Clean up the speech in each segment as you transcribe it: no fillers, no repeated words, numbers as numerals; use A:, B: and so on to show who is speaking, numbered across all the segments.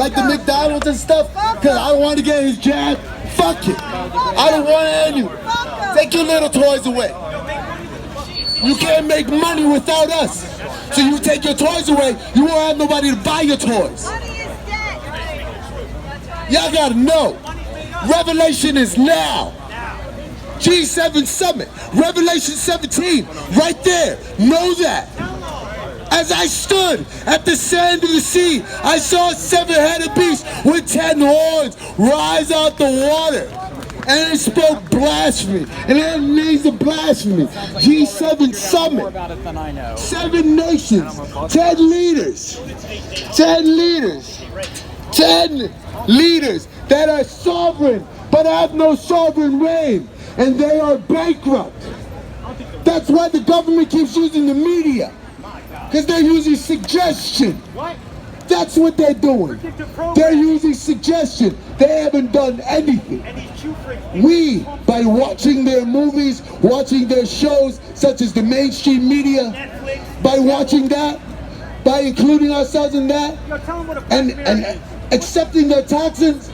A: like the McDonald's and stuff, because I don't want to get his jab. Fuck it. I don't want any. Take your little toys away. You can't make money without us. So you take your toys away, you won't have nobody to buy your toys. Y'all gotta know. Revelation is now. G7 Summit. Revelation 17. Right there. Know that. As I stood at the sand of the sea, I saw a seven-headed beast with 10 horns rise out the water. And it spoke blasphemy. And it had names of blasphemy. G7 Summit. 7 nations. 10 leaders. 10 leaders. 10 leaders that are sovereign but have no sovereign reign. And they are bankrupt. That's why the government keeps using the media. Because they're using suggestion.
B: What?
A: That's what they're doing. They're using suggestion. They haven't done anything. We, by watching their movies, watching their shows, such as the mainstream media, by watching that, by including ourselves in that, and accepting their toxins,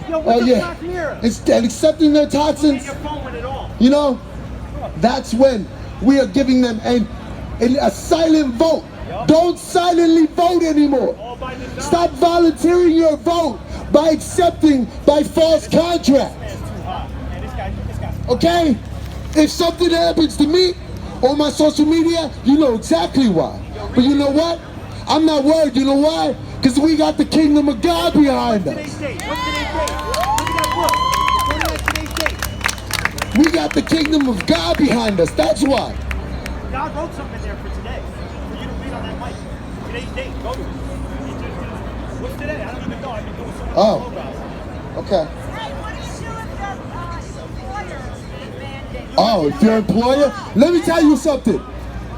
A: and accepting their toxins, you know, that's when we are giving them a silent vote. Don't silently vote anymore. Stop volunteering your vote by accepting by false contract. Okay? If something happens to me on my social media, you know exactly why. But you know what? I'm not worried. You know why? Because we got the kingdom of God behind us. We got the kingdom of God behind us. That's why.
B: God wrote something there for today. For you to read on that mic. Today's date. Go to it. What's today? I don't even know. I've been doing so much programs.
A: Okay.
C: Hey, what do you do if your employer mandates?
A: Oh, if your employer? Let me tell you something.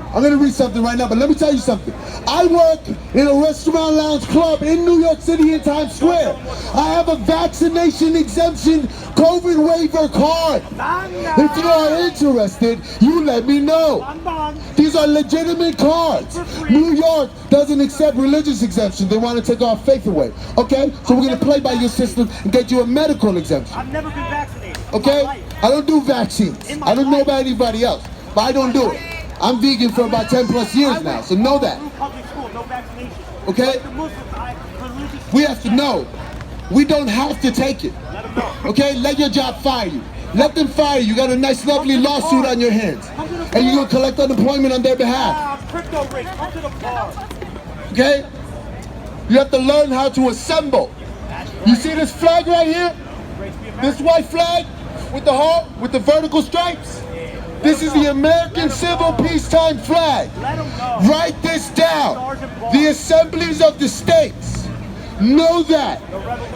A: I'm going to read something right now, but let me tell you something. I work in a restaurant lounge club in New York City in Times Square. I have a vaccination exemption COVID waiver card. If you are interested, you let me know. These are legitimate cards. New York doesn't accept religious exemption. They want to take our faith away. Okay? So we're going to play by your system and get you a medical exemption.
B: I've never been vaccinated.
A: Okay? I don't do vaccines. I don't know about anybody else, but I don't do it. I'm vegan for about 10 plus years now, so know that. Okay? We have to know. We don't have to take it. Okay? Let your job fire you. Let them fire you. You got a nice, lovely lawsuit on your hands. And you're going to collect unemployment on their behalf. Okay? You have to learn how to assemble. You see this flag right here? This white flag with the heart, with the vertical stripes? This is the American Civil Peacetime flag. Write this down. The assemblies of the states. Know that.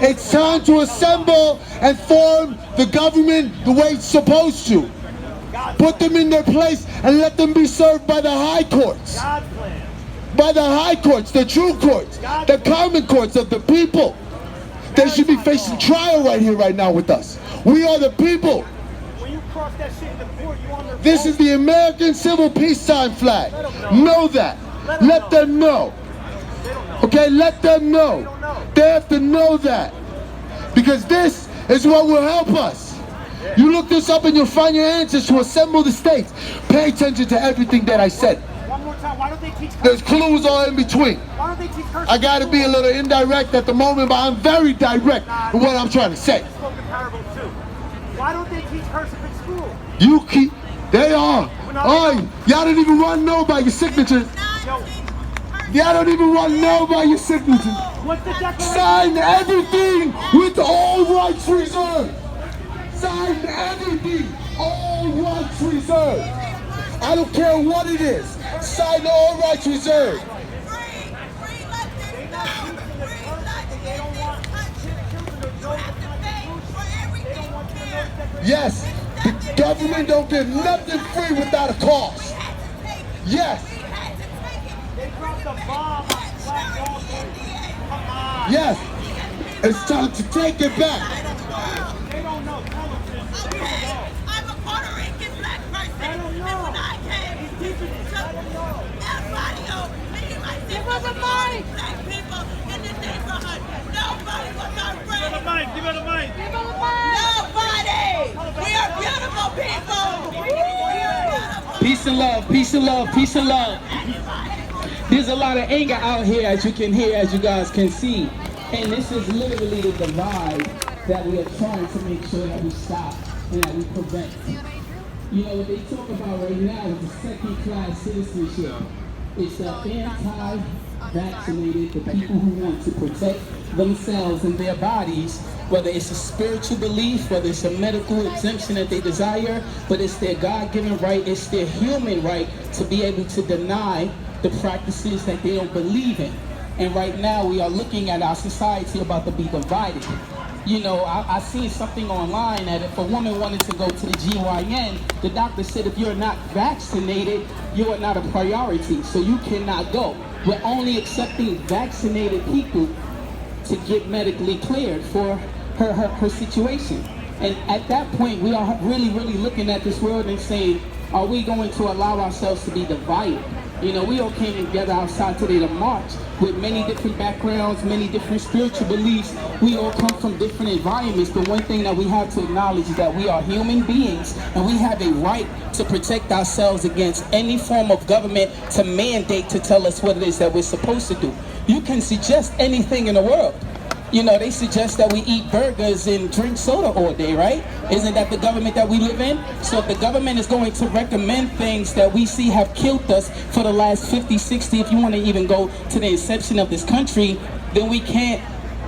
A: It's time to assemble and form the government the way it's supposed to. Put them in their place and let them be served by the high courts. By the high courts, the true courts, the common courts of the people. They should be facing trial right here, right now with us. We are the people. This is the American Civil Peacetime flag. Know that. Let them know. Okay, let them know. They have to know that. Because this is what will help us. You look this up and you'll find your answers to assemble the states. Pay attention to everything that I said.
B: One more time, why don't they teach cursing?
A: There's clues all in between.
B: Why don't they teach cursing?
A: I gotta be a little indirect at the moment, but I'm very direct in what I'm trying to say.
B: Why don't they teach cursive in school?
A: You keep, they are. Oh, y'all don't even want to know about your signatures. Y'all don't even want to know about your signatures. Sign everything with all rights reserved. Sign everything, all rights reserved. I don't care what it is. Sign all rights reserved. Yes, the government don't give nothing free without a cost. Yes. Yes. It's time to take it back.
C: I'm a Puerto Rican black person. And when I came to El Barrio, me and my sister, black people in the neighborhood, no
D: Peace and love, peace and love. There's a lot of anger out here, as you can hear, as you guys can see. And this is literally the divide that we are trying to make sure that we stop and that we prevent. You know, what they talk about right now is the second-class citizenship. It's the anti-vaccinated, the people who want to protect themselves and their bodies, whether it's a spiritual belief, whether it's a medical exemption that they desire, but it's their God-given right, it's their human right to be able to deny the practices that they don't believe in. And right now we are looking at our society about to be divided. You know, I seen something online that if a woman wanted to go to the GYN, the doctor said if you're not vaccinated, you are not a priority, so you cannot go. We're only accepting vaccinated people to get medically cleared for her situation. And at that point, we are really looking at this world and saying, are we going to allow ourselves to be divided? You know, we all came together outside today to march with many different backgrounds, many different spiritual beliefs. We all come from different environments, but one thing that we have to acknowledge is that we are human beings and we have a right to protect ourselves against any form of government to mandate to tell us what it is that we're supposed to do. You can suggest anything in the world. You know, they suggest that we eat burgers and drink soda all day, right? Isn't that the government that we live in? So if the government is going to recommend things that we see have killed us for the last 50, 60, if you want to even go to the inception of this country, then we can't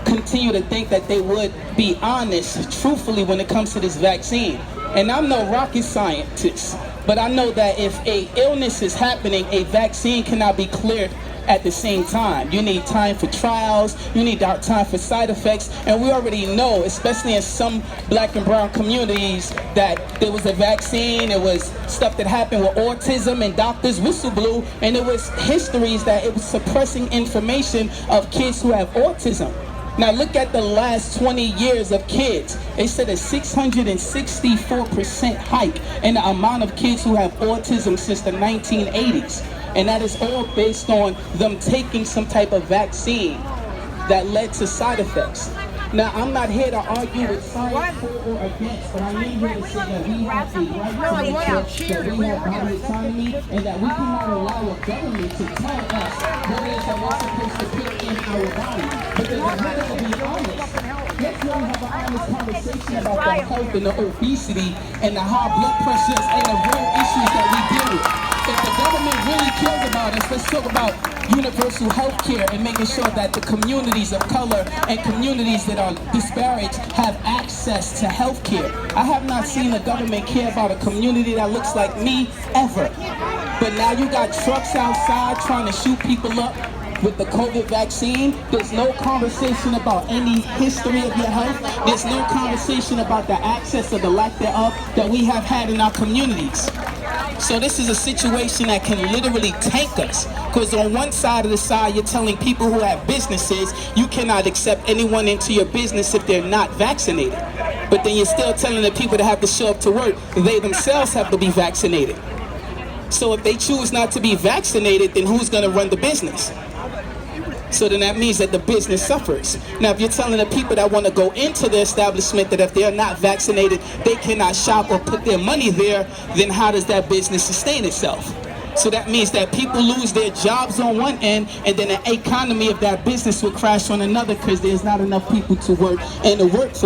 D: continue to think that they would be honest, truthfully, when it comes to this vaccine. And I'm no rocket scientist, but I know that if a illness is happening, a vaccine cannot be cleared at the same time. You need time for trials, you need time for side effects, and we already know, especially in some black and brown communities, that there was a vaccine, there was stuff that happened with autism and doctors whistle blew, and there was histories that it was suppressing information of kids who have autism. Now look at the last 20 years of kids. They said a 664% hike in the amount of kids who have autism since the 1980s. And that is all based on them taking some type of vaccine that led to side effects. Now, I'm not here to argue with science for or against, but I am here to say that we have a right to make sure that we have body autonomy and that we cannot allow a government to tell us what it is that we're supposed to put in our body. Because if we're going to be honest, let's really have an honest conversation about the health and the obesity and the high blood pressures and the real issues that we deal with. If the government really cares about us, let's talk about universal health care and making sure that the communities of color and communities that are disparate have access to health care. I have not seen the government care about a community that looks like me ever. But now you got trucks outside trying to shoot people up with the COVID vaccine. There's no conversation about any history of your health. There's no conversation about the access or the lack thereof that we have had in our communities. So this is a situation that can literally tank us. Because on one side of the side, you're telling people who have businesses, you cannot accept anyone into your business if they're not vaccinated. But then you're still telling the people that have to show up to work, they themselves have to be vaccinated. So if they choose not to be vaccinated, then who's going to run the business? So then that means that the business suffers. Now, if you're telling the people that want to go into the establishment that if they're not vaccinated, they cannot shop or put their money there, then how does that business sustain itself? So that means that people lose their jobs on one end, and then the economy of that business will crash on another because there's not enough people to work in the workforce.